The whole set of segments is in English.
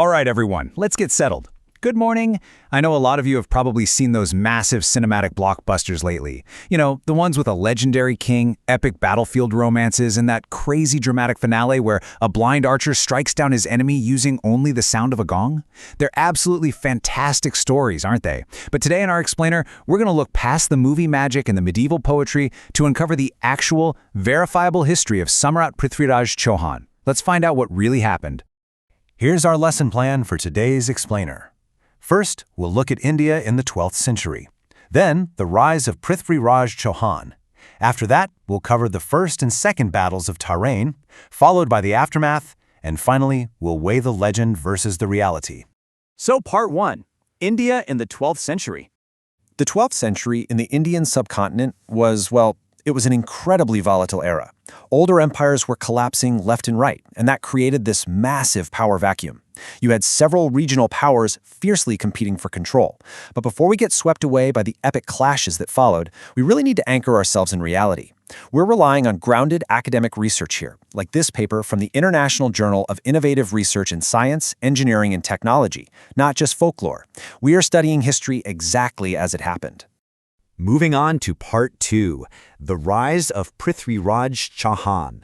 All right, everyone, let's get settled. Good morning. I know a lot of you have probably seen those massive cinematic blockbusters lately. You know, the ones with a legendary king, epic battlefield romances, and that crazy dramatic finale where a blind archer strikes down his enemy using only the sound of a gong. They're absolutely fantastic stories, aren't they? But today in our explainer, we're going to look past the movie magic and the medieval poetry to uncover the actual, verifiable history of Samrat Prithviraj Chauhan. Let's find out what really happened. Here's our lesson plan for today's explainer. First, we'll look at India in the 12th century. Then, the rise of Prithviraj Chauhan. After that, we'll cover the first and second battles of Tarain, followed by the aftermath, and finally, we'll weigh the legend versus the reality. So part 1. India in the 12th century. The 12th century in the Indian subcontinent was, well, it was an incredibly volatile era. Older empires were collapsing left and right, and that created this massive power vacuum. You had several regional powers fiercely competing for control. But before we get swept away by the epic clashes that followed, we really need to anchor ourselves in reality. We're relying on grounded academic research here, like this paper from the International Journal of Innovative Research in Science, Engineering, and Technology, not just folklore. We are studying history exactly as it happened. Moving on to part 2, the rise of Prithviraj Chauhan.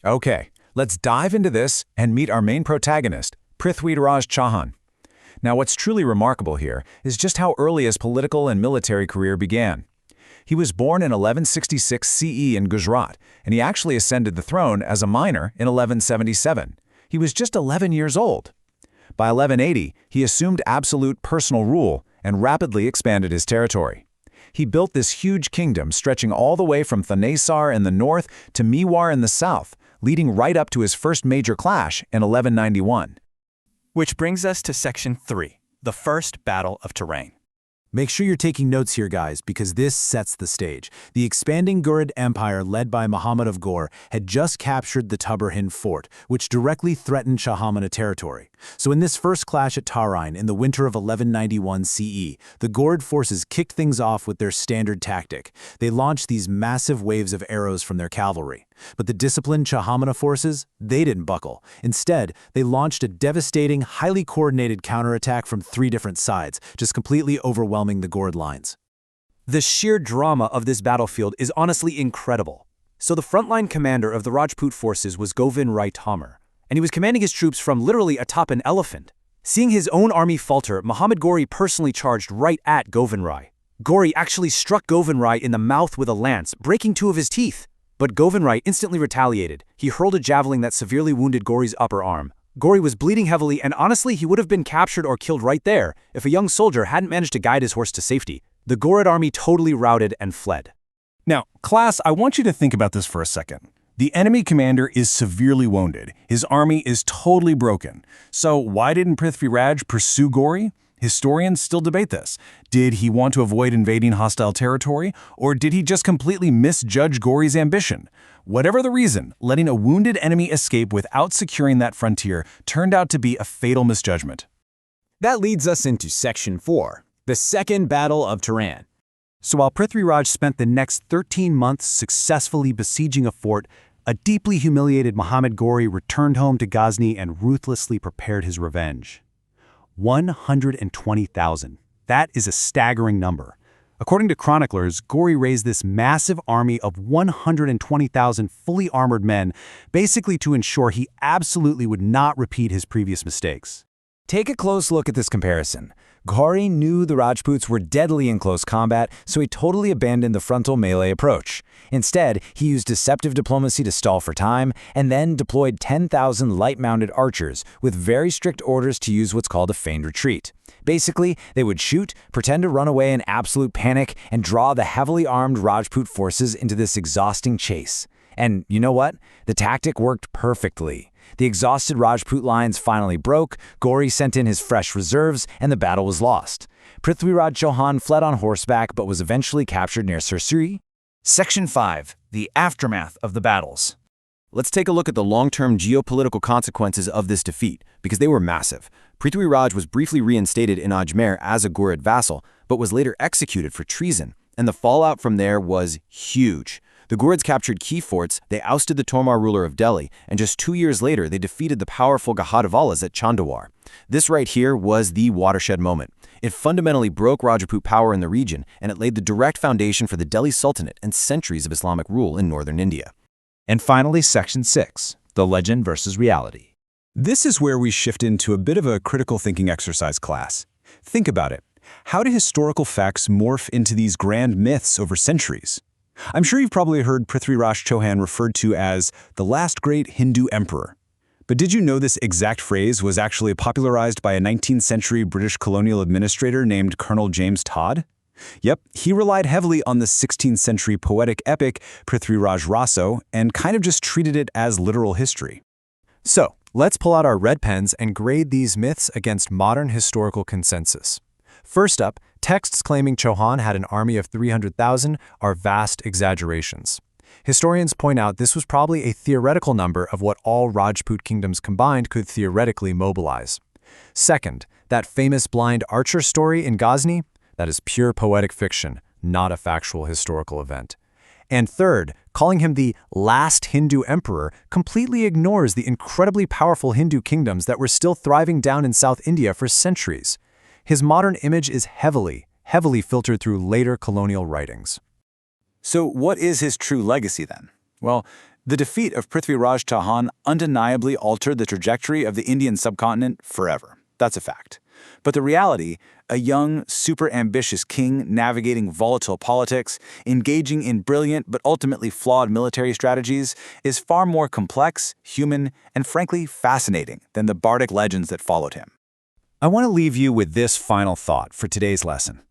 Okay, let's dive into this and meet our main protagonist, Prithviraj Chauhan. Now, what's truly remarkable here is just how early his political and military career began. He was born in 1166 CE in Gujarat, and he actually ascended the throne as a minor in 1177. He was just 11 years old. By 1180, he assumed absolute personal rule and rapidly expanded his territory. He built this huge kingdom stretching all the way from Thanesar in the north to Mewar in the south, leading right up to his first major clash in 1191. Which brings us to Section 3, the First Battle of Tarain. Make sure you're taking notes here, guys, because this sets the stage. The expanding Ghurid Empire, led by Muhammad of Ghor, had just captured the Tubber Hind fort, which directly threatened Shahamana territory. So in this first clash at Tarain in the winter of 1191 CE, the Ghurid forces kicked things off with their standard tactic. They launched these massive waves of arrows from their cavalry. But the disciplined Shahamana forces, they didn't buckle. Instead, they launched a devastating, highly coordinated counterattack from 3 different sides, just completely overwhelming the Ghurid lines. The sheer drama of this battlefield is honestly incredible. So the frontline commander of the Rajput forces was Govind Rai Tomar, and he was commanding his troops from literally atop an elephant. Seeing his own army falter, Muhammad Ghori personally charged right at Govind Rai. Ghori actually struck Govind Rai in the mouth with a lance, breaking 2 of his teeth. But Govind Rai instantly retaliated. He hurled a javelin that severely wounded Ghori's upper arm. Ghori was bleeding heavily, and honestly, he would have been captured or killed right there if a young soldier hadn't managed to guide his horse to safety. The Ghurid army totally routed and fled. Now, class, I want you to think about this for a second. The enemy commander is severely wounded. His army is totally broken. So why didn't Prithviraj pursue Ghori? Historians still debate this. Did he want to avoid invading hostile territory, or did he just completely misjudge Ghori's ambition? Whatever the reason, letting a wounded enemy escape without securing that frontier turned out to be a fatal misjudgment. That leads us into Section 4, the Second Battle of Tarain. So while Prithviraj spent the next 13 months successfully besieging a fort, a deeply humiliated Muhammad Ghori returned home to Ghazni and ruthlessly prepared his revenge. 120,000. That is a staggering number. According to chroniclers, Ghori raised this massive army of 120,000 fully armored men, basically to ensure he absolutely would not repeat his previous mistakes. Take a close look at this comparison. Ghori knew the Rajputs were deadly in close combat, so he totally abandoned the frontal melee approach. Instead, he used deceptive diplomacy to stall for time, and then deployed 10,000 light-mounted archers with very strict orders to use what's called a feigned retreat. Basically, they would shoot, pretend to run away in absolute panic, and draw the heavily armed Rajput forces into this exhausting chase. And you know what? The tactic worked perfectly. The exhausted Rajput lines finally broke, Ghori sent in his fresh reserves, and the battle was lost. Prithviraj Chauhan fled on horseback but was eventually captured near Sursuri. Section 5. The Aftermath of the Battles. Let's take a look at the long-term geopolitical consequences of this defeat, because they were massive. Prithviraj was briefly reinstated in Ajmer as a Ghurid vassal, but was later executed for treason, and the fallout from there was huge. The Ghurids captured key forts, they ousted the Tomar ruler of Delhi, and just 2 years later they defeated the powerful Gahadwalas at Chandawar. This right here was the watershed moment. It fundamentally broke Rajput power in the region, and it laid the direct foundation for the Delhi Sultanate and centuries of Islamic rule in northern India. And finally, Section 6, the legend versus reality. This is where we shift into a bit of a critical thinking exercise class. Think about it. How do historical facts morph into these grand myths over centuries? I'm sure you've probably heard Prithviraj Chauhan referred to as the last great Hindu emperor. But did you know this exact phrase was actually popularized by a 19th century British colonial administrator named Colonel James Todd? Yep, he relied heavily on the 16th century poetic epic Prithviraj Raso and kind of just treated it as literal history. So, let's pull out our red pens and grade these myths against modern historical consensus. First up, texts claiming Chauhan had an army of 300,000 are vast exaggerations. Historians point out this was probably a theoretical number of what all Rajput kingdoms combined could theoretically mobilize. Second, that famous blind archer story in Ghazni, that is pure poetic fiction, not a factual historical event. And third, calling him the last Hindu emperor completely ignores the incredibly powerful Hindu kingdoms that were still thriving down in South India for centuries. His modern image is heavily filtered through later colonial writings. So what is his true legacy then? Well, the defeat of Prithviraj Chauhan undeniably altered the trajectory of the Indian subcontinent forever. That's a fact. But the reality, a young, super ambitious king navigating volatile politics, engaging in brilliant but ultimately flawed military strategies, is far more complex, human, and frankly fascinating than the bardic legends that followed him. I want to leave you with this final thought for today's lesson.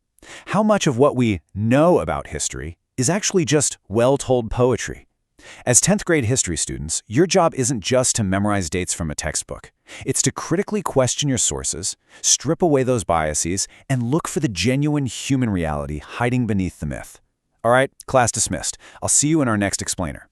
How much of what we know about history is actually just well-told poetry? As 10th grade history students, your job isn't just to memorize dates from a textbook. It's to critically question your sources, strip away those biases, and look for the genuine human reality hiding beneath the myth. All right, class dismissed. I'll see you in our next explainer.